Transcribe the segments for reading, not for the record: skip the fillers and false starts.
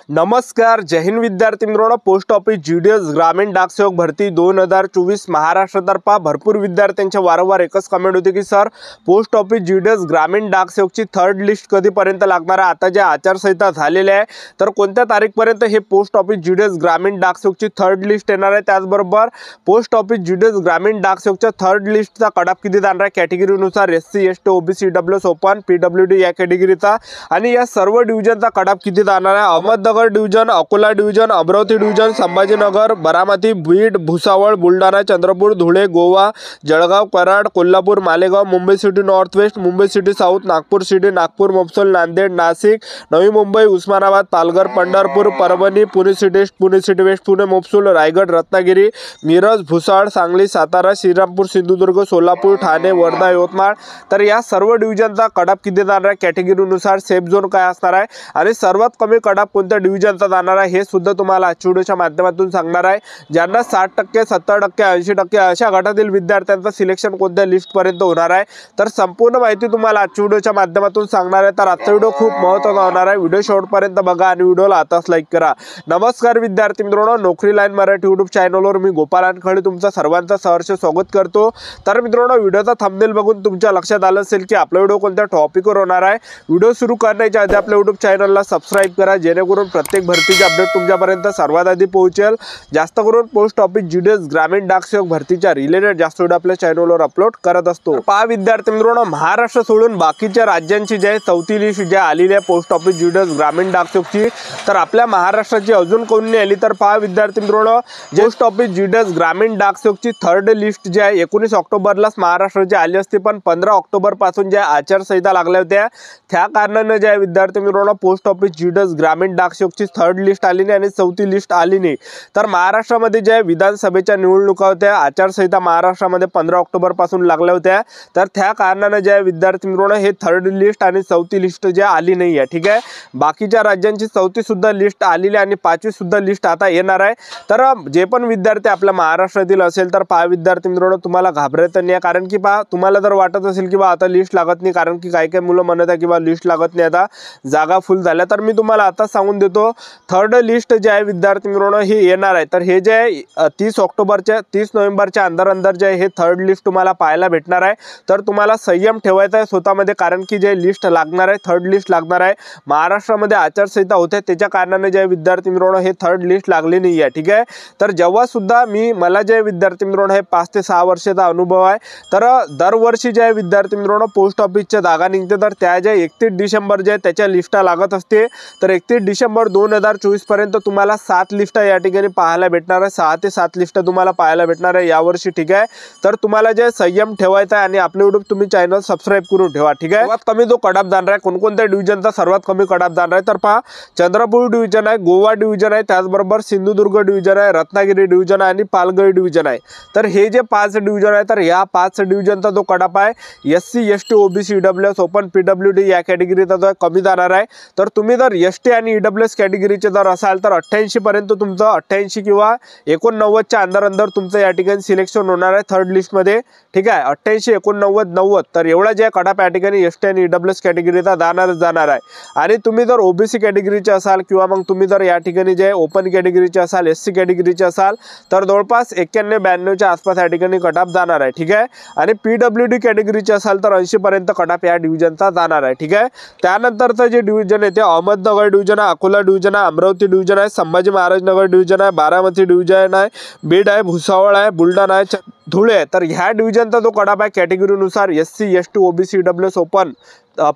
नमस्कार, जय हिंद विद्यार्थी मित्रांनो। पोस्ट ऑफिस जीडीएस ग्रामीण डाकसेवक भरती 2024 महाराष्ट्रातर्फे भरपूर विद्यार्थ्यांच्या वारंवार एकच कमेंट होती की सर पोस्ट ऑफिस जीडीएस ग्रामीण डाकसेवकची थर्ड लिस्ट कधीपर्यंत लागणार आहे। आता जे आचारसंहिता झालेली आहे तर कोणत्या तारीखपर्यंत हे पोस्ट ऑफिस जीडीएस ग्रामीण डाकसेवकची थर्ड लिस्ट येणार आहे। त्याचबरोबर पोस्ट ऑफिस जीडीएस ग्रामीण डाकसेवकच्या थर्ड लिस्टचा कटऑफ किती जाणार आहे कॅटेगरीनुसार, SC ST OBC EWS open PWD या कॅटेगरीचा, आणि या सर्व डिव्हिजनचा कटऑफ किती जाणार आहे। Ahmednagar division, Akola division, Amravati division, Sambhajinagar, Baramati, Beed, Bhusawal, Buldhana, Chandrapur, Dhule, Goa, Jalgaon, Karad, Kolhapur, Malegaon, Mumbai city north west, Mumbai city south, Nagpur city, Nagpur, mofussil, Nanded, Nashik, Navi Mumbai, Osmanabad, Palghar, Pandharpur, Parbhani, Pune city east, Pune city west, Pune, mofussil, Raigad, Ratnagiri, Miraj, Bhusawal, Sangli, Satara, Shrirampur, Sindhudurg, Solapur, Thane, Wardha, Yavatmal, तर या सर्व डिव्हिजनचा कटऑफ किती जाणार आहे कॅटेगरीनुसार, सेफ झोन काय असणार आहे आणि सर्वात कमी कटऑफ कोणत्या डिव्हिजनचा जाणार आहे हे सुद्धा तुम्हाला आजच्या व्हिडिओच्या माध्यमातून सांगणार आहे। ज्यांना 60%, 70%, 80% अशा गटातील विद्यार्थ्यांचं सिलेक्शन कोणत्या लिस्ट पर्यंत होणार आहे तर संपूर्ण माहिती तुम्हाला आजच्या व्हिडिओच्या माध्यमातून सांगणार आहे। तर आजचा व्हिडिओ खूप महत्त्वाचा होणार आहे, व्हिडिओ शेवटपर्यंत बघा आणि व्हिडिओला आताच लाईक करा। नमस्कार विद्यार्थी मित्रांनो, नोकरी लाईन मराठी यूट्यूब चॅनलवर मी गोपाल अनखळे तुमचं सर्वांचं सहर्ष स्वागत करतो। तर मित्रांनो, व्हिडिओचा थंबनेल बघून तुमच्या लक्षात आलं असेल की आपला व्हिडिओ कोणत्या टॉपिकवर होणार आहे। व्हिडिओ सुरू करण्याच्या आधी आपल्या यूट्यूब चॅनलला सबस्क्राइब करा जेणेकरून प्रत्येक भरतीचे अपडेट तुमच्यापर्यंत सर्वात आधी पोहोचेल। जास्त करून पोस्ट ऑफिस जीडीएस ग्रामीण डाकसेवक भरतीच्या रिलेटेड जास्त व्हिडिओ आपल्या चॅनलवर अपलोड करत असतो। पहा विद्यार्थी मित्रांनो, महाराष्ट्र सोडून बाकीच्या राज्यांची जे चौथी लिस्ट जी आलेली आहे पोस्ट ऑफिस जीडीएस ग्रामीण डाकसेवकची, तर आपल्या महाराष्ट्राची अजून कोणी नाही आली। तर पहा विद्यार्थी मित्रांनो, पोस्ट ऑफिस जीडीएस ग्रामीण डाकसेवकची थर्ड लिस्ट जी आहे 19 ऑक्टोबरलाच महाराष्ट्राची आली असती, पण 15 ऑक्टोबर पासून ज्या आचारसंहिता लागल्या होत्या त्या कारणाने जे विद्यार्थी मित्रांनो पोस्ट ऑफिस जीडीएस ग्रामीण डाकसेवकची थर्ड लिस्ट आली नाही आणि चौथी लिस्ट आली नाही। तर महाराष्ट्रामध्ये ज्या विधानसभेच्या निवडणुका होत्या, आचारसंहिता महाराष्ट्रामध्ये 15 ऑक्टोबर पासून लागल्या होत्या, तर त्या कारणाने जे विद्यार्थी मित्रांनो हे थर्ड लिस्ट आणि चौथी लिस्ट जे आली नाही आहे। ठीक आहे, बाकीच्या राज्यांची चौथी सुद्धा लिस्ट आलेली आणि पाचवी सुद्धा लिस्ट आता येणार आहे। तर जे पण विद्यार्थी आपल्या महाराष्ट्रातील असेल तर पहा विद्यार्थी मित्रांनो, तुम्हाला घाबरायचं नाही, कारण की पहा तुम्हाला जर वाटत असेल की बा आता लिस्ट लागत नाही, कारण की काही काही मुलं म्हणत आहे की बा लिस्ट लागत नाही, आता जागा फुल झाल्या, तर मी तुम्हाला आता सांगून देतो थर्ड लिस्ट जे आहे विद्यार्थी मित्रांनो हे येणार आहे। तर हे जे आहे 30 नोव्हेंबरच्या अंदर जे आहे हे थर्ड लिस्ट तुम्हाला पाहायला भेटणार आहे। तर तुम्हाला संयम ठेवायचा आहे स्वतःमध्ये, कारण की जे लिस्ट लागणार आहे थर्ड लिस्ट लागणार आहे, महाराष्ट्रामध्ये आचारसंहिता होते त्याच्या कारणाने जे विद्यार्थी मित्रांनो हे थर्ड लिस्ट लागली नाही आहे। ठीक आहे, तर जेव्हा सुद्धा मला जे विद्यार्थी मित्रांनो हे 5 ते 6 वर्षाचा अनुभव आहे, तर दरवर्षी जे विद्यार्थी मित्रांनो पोस्ट ऑफिसच्या जागा निघते तर त्या जे 31 डिसेंबर जे त्याच्या लिस्टा लागत असते, तर 31 डिसेंबर 2024 पर्यंत तुम्हाला 7 लिस्ट या ठिकाणी पाहायला भेटणार आहे, 6 ते 7 लिस्ट तुम्हाला पाहायला भेटणार आहे यावर्षी। ठीक आहे, तर तुम्हाला जे संयम ठेवायचा आहे आणि आपले यूट्यूब तुम्ही चॅनल सबस्क्राइब करून ठेवा। ठीक आहे, सर्वात कमी जो कटऑफ जाणार आहे कोणकोणत्या डिव्हिजनचा सर्वात कमी कटऑफ जाणार आहे तर पहा चंद्रपूर डिव्हिजन आहे, गोवा डिव्हिजन आहे, त्याचबरोबर सिंधुदुर्ग डिव्हिजन आहे, रत्नागिरी डिव्हिजन आहे आणि पालघर डिव्हिजन आहे। तर हे जे 5 डिव्हिजन आहे तर या 5 डिव्हिजनचा जो कटऑफ आहे SC ST OBC EWS open PWD या कॅटेगरीचा जो कमी जाणार आहे। तर तुम्ही जर एसटी आणि ईडब्ल्यूएस कॅटेगरीचे जर असाल तर 88 पर्यंत तुमचं 88 किंवा 89च्या अंदर तुमचं या ठिकाणी सिलेक्शन होणार आहे थर्ड लिस्टमध्ये। ठीक आहे, 88, 89, 90 तर एवढा जे कटऑफ या ठिकाणी एसटी आणि ईडब्ल्यूएस कॅटेगरीचा जाणार आहे। आणि तुम्ही जर ओबीसी कॅटेगरीचे असाल किंवा मग तुम्ही जर या ठिकाणी जे ओपन कॅटेगरीचे असाल, एससी कॅटेगरीचे असाल तर जवळपास 91-92च्या आसपास या ठिकाणी कटऑफ जाणार आहे। ठीक आहे, आणि पीडब्ल्यूडी कॅटेगरीचे असाल तर 80 पर्यंत कटऑफ या डिव्हिजनचा जाणार आहे। ठीक आहे, त्यानंतरचं जे डिव्हिजन आहे ते अहमदनगर डिव्हिजन आहे, अकोला डिव्हिजन आहे, अमरावती डिव्हिजन आहे, संभाजी महाराजनगर डिव्हिजन आहे, बारामती डिव्हिजन आहे, बीड आहे, भुसावळ आहे, बुलढाणा आहे, धुळे आहे। तर ह्या डिव्हिजनचा जो कटऑफ आहे कॅटेगरीनुसार SC ST OBC EWS open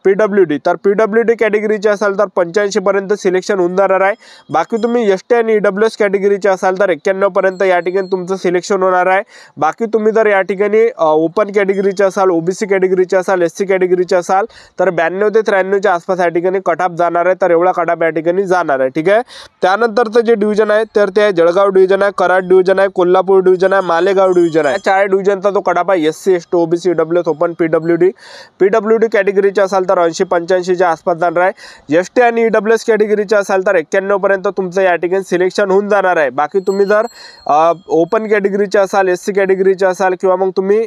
PWD, तर पीडब्ल्यूडी कॅटेगरीचे असाल तर 85 पर्यंत सिलेक्शन होऊन जाणार आहे। बाकी तुम्ही एसटी आणि ईडब्ल्यूएस कॅटेगरीचे असाल तर 91 पर्यंत या ठिकाणी तुमचं सिलेक्शन होणार आहे। बाकी तुम्ही जर या ठिकाणी ओपन कॅटेगरीचे असाल, ओबीसी कॅटेगरीचे असाल, एससी कॅटेगरीचे असाल तर 92 ते 93च्या आसपास या ठिकाणी कटऑफ जाणार आहे। तर एवढा कटऑफ या ठिकाणी जाणार आहे। ठीक आहे, त्यानंतरचं जे डिव्हिजन आहे तर ते जळगाव डिव्हिजन आहे, कराड डिव्हिजन आहे, कोल्हापूर डिव्हिजन आहे, मालेगाव डिव्हिजन आहे। चार डिव्हिजनचा जो कडाप आहे SC ST OBC EWS open PWD कॅटेगरीचे असाल तर 80-85च्या आसपास जाणार आहे। ST आणि EWS कॅटेगरीचे असाल तर 91 पर्यंत तुमचं या ठिकाणी सिलेक्शन होऊन जाणार आहे। बाकी तुम्ही जर ओपन कॅटेगरीचे असाल, SC कॅटेगरीचे असाल किंवा मग तुम्ही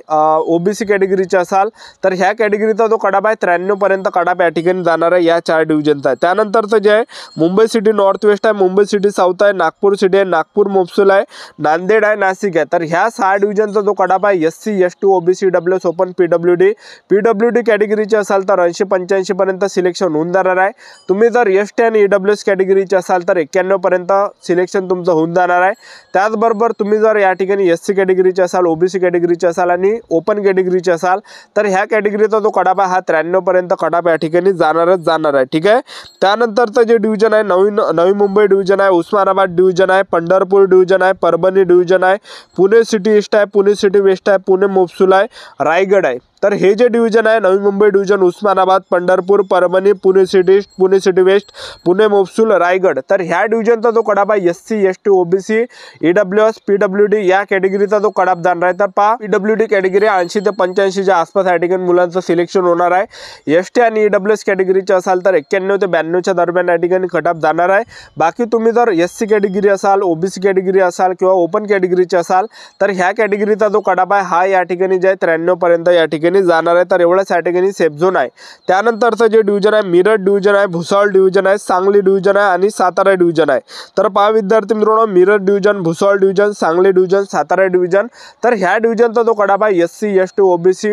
OBC कॅटेगरीचे असाल तर ह्या कॅटेगरीचा जो कडाप आहे 93 पर्यंत कडाप या ठिकाणी जाणार आहे या चार डिव्हिजनचा। त्यानंतरचं जे आहे मुंबई सिटी नॉर्थ वेस्ट आहे, मुंबई सिटी साऊथ आहे, नागपूर सिटी आहे, नागपूर मोपसूल आहे, नांदेड आहे, नाशिक आहे। तर ह्या 6 डिव्हिजनचा जो कडाप आहे SC ST OBC EWS open PWD कॅटेगरीचे असाल तर 80-85 पर्यंत सिलेक्शन होऊन जाणार आहे। तुम्ही जर ST आणि EWS कॅटेगरीचे असाल तर 91 पर्यंत सिलेक्शन तुमचं होऊन जाणार आहे। त्याचबरोबर तुम्ही जर या ठिकाणी SC कॅटेगरीचे असाल, OBC कॅटेगरीचे असाल आणि ओपन कॅटेगरीचे असाल तर ह्या कॅटेगरीचा जो कडाप आहे हा 93 पर्यंत कडाप या ठिकाणी जाणार आहे। ठीक आहे। त्यानंतरचं जे डिव्हिजन आहे नवी मुंबई डिव्हिजन आहे, उस्मानाबाद डिव्हिजन आहे, पंढरपूर डिव्हिजन आहे, परभणी डिव्हिजन आहे, पुणे सिटी ईस्ट आहे, पुणे सिटी वेस्ट आहे, पुणे मोपसूल आहे, रायगड आहे। तर हे जे डिव्हिजन आहे Navi Mumbai division, Osmanabad, Pandharpur, Parbhani, Pune city east, Pune city west, Pune mofussil, Raigad. तर ह्या डिव्हिजनचा जो कडाप आहे SC ST OBC EWS PWD या कॅटेगरीचा जो कडाप जाणार आहे तर पहा PWD कॅटेगरी 80 ते 85च्या आसपास या ठिकाणी मुलांचं सिलेक्शन होणार आहे। ST आणि EWS कॅटेगरीचे असाल तर 91 ते 92च्या दरम्यान या ठिकाणी कडाप जाणार आहे। बाकी तुम्ही जर SC कॅटेगरी असाल, OBC कॅटेगरी असाल किंवा ओपन कॅटेगरीचे असाल तर ह्या कॅटेगरीचा जो कडाप आहे हा या ठिकाणी जे 93 पर्यंत या ठिकाणी जाणार आहे। तर एवढंच या ठिकाणी सेफ झोन आहे। त्यानंतरचं जे डिव्हिजन आहे मिरज डिव्हिजन आहे, भुसावळ डिव्हिजन आहे, सांगली डिव्हिजन आहे आणि सातारा डिव्हिजन आहे। तर पहा विद्यार्थी मित्रांनो, Miraj division, Bhusawal division, Sangli division, Satara division. तर ह्या डिव्हिजनचा जो कडाप आहे SC ST OBC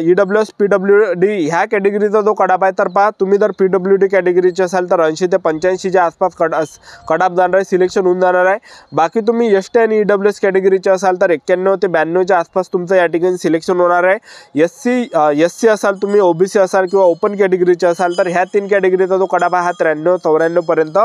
EWS PWD ह्या कॅटेगरीचा जो कडाप आहे तर पहा तुम्ही जर PWD कॅटेगरीचे असाल तर 80 ते 85च्या आसपास कडाप जाणार आहे, सिलेक्शन होऊन जाणार आहे। बाकी तुम्ही ST आणि EWS कॅटेगरीचे असाल तर 91 ते 92च्या आसपास तुमचं या ठिकाणी सिलेक्शन होणार आहे। SC असाल तुम्ही, OBC असाल किंवा ओपन कॅटेगरीचे असाल तर ह्या 3 कॅटेगरीचा जो कडाप आहे हा 93-94 पर्यंत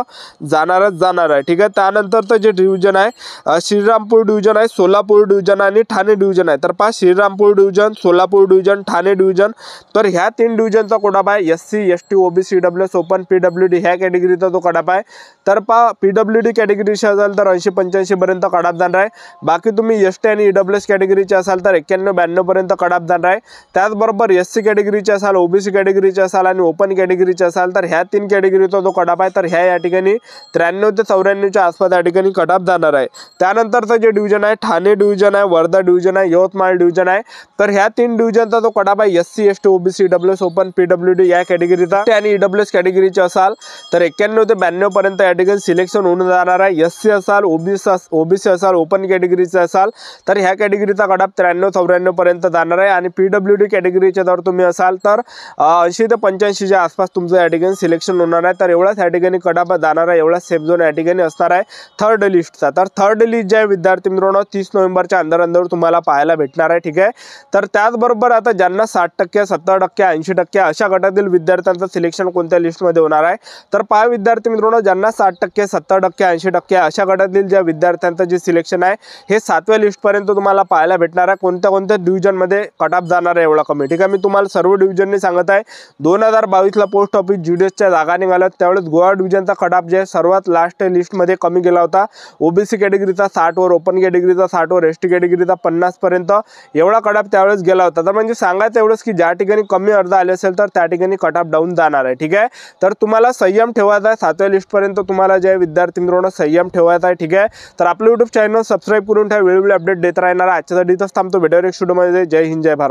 जाणार आहे। ठीक आहे। त्यानंतरचं जे डिव्हिजन आहे श्रीरामपूर डिव्हिजन आहे, सोलापूर डिव्हिजन आणि ठाणे डिव्हिजन आहे। तर पहा Shrirampur division, Solapur division, Thane division. तर ह्या 3 डिव्हिजनचा कडाप आहे SC ST OBC EWS open PWD ह्या कॅटेगरीचा जो कडाप आहे तर पहा PWD कॅटेगरीचे असाल तर 80-85 पर्यंत कडाप जाणार आहे। बाकी तुम्ही ST आणि EWS कॅटेगरीचे असाल तर 91-92 पर्यंत कडाप जाणार आहे। त्याचबरोबर SC कॅटेगरीचे असाल, OBC कॅटेगरीचे असाल आणि ओपन कॅटेगरीचे असाल तर ह्या 3 कॅटेगरीचा जो कडाप आहे तर ह्या या ठिकाणी 93 ते 94च्या आसपास या ठिकाणी कडाप जाणार आहे। त्यानंतरचं जे डिव्हिजन आहे ठाणे डिव्हिजन आहे, वर्धा डिव्हिजन आहे, यवतमाळ डिव्हिजन आहे। तर ह्या 3 डिव्हिजनचा जो कडाप आहे SC ST OBC EWS open PWD या कॅटेगरीचा आणि EWS कॅटेगरीचे असाल तर 91 ते 92 पर्यंत या ठिकाणी सिलेक्शन होऊन जाणार आहे। SC असाल, OBC असाल, ओपन कॅटेगरीचे असाल तर ह्या कॅटेगरीचा कडाप 93-94 पर्यंत जाणार आहे। आणि PWD कॅटेगरीचे जर तुम्ही असाल तर 80 ते 85च्या आसपास तुमचं या ठिकाणी सिलेक्शन होणार आहे। तर एवढाच या ठिकाणी कडाप जाणार आहे, एवढा सेफ झोन या ठिकाणी असणार आहे थर्ड लिस्टचा। तर थर्ड लिस्ट जे आहे विद्यार्थी मित्रांनो 30 नोव्हेंबरच्या अंदर तुम्हाला पाहायला भेटणार आहे। ठीक आहे। तर त्याचबरोबर आता ज्यांना 60%, 70%, 80% अशा गटातील विद्यार्थ्यांचं सिलेक्शन कोणत्या लिस्टमध्ये होणार आहे तर पहा विद्यार्थी मित्रांनो, ज्यांना 60%, 70%, 80% अशा गटातील ज्या विद्यार्थ्यांचं जे सिलेक्शन आहे हे 7व्या लिस्टपर्यंत तुम्हाला पाहायला भेटणार आहे। कोणत्या डिव्हिजनमध्ये कटाप जाणार आहे एवढा कमी। ठीक आहे। मी तुम्हाला सर्व डिव्हिजनने सांगत आहे 2022ला पोस्ट ऑफिस GDSच्या जागा निघाल्या त्यावेळेस गोवा डिव्हिजनचा कटाप जे सर्वात लास्ट लिस्टमध्ये कमी गेला होता। OBC कॅटेगरीचा 60 वर, ओपन कॅटेगरीचा 60 वर, ST कॅटेगरीचा 50 पर्यंत एवढा कटाप त्यावेळेस गेला होता। तर म्हणजे सांगायचं एवढंच की ज्या ठिकाणी कमी अर्ज आले असेल तर त्या ठिकाणी कटाप डाऊन जाणार आहे। ठीक आहे। तर तुम्हाला संयम ठेवायचा आहे 7व्या लिस्टपर्यंत तुम्हाला जे विद्यार्थी मित्रांनो संयम ठेवायचा आहे। ठीक आहे। तर आपलं YouTube चॅनल सबस्क्राईब करून ठेवा, वेळोवेळी अपडेट देत राहणार। आजच्यासाठी इथंच थांबतो, भेटूया नेक्स्ट व्हिडिओमध्ये। जय हिंद, जय भारत।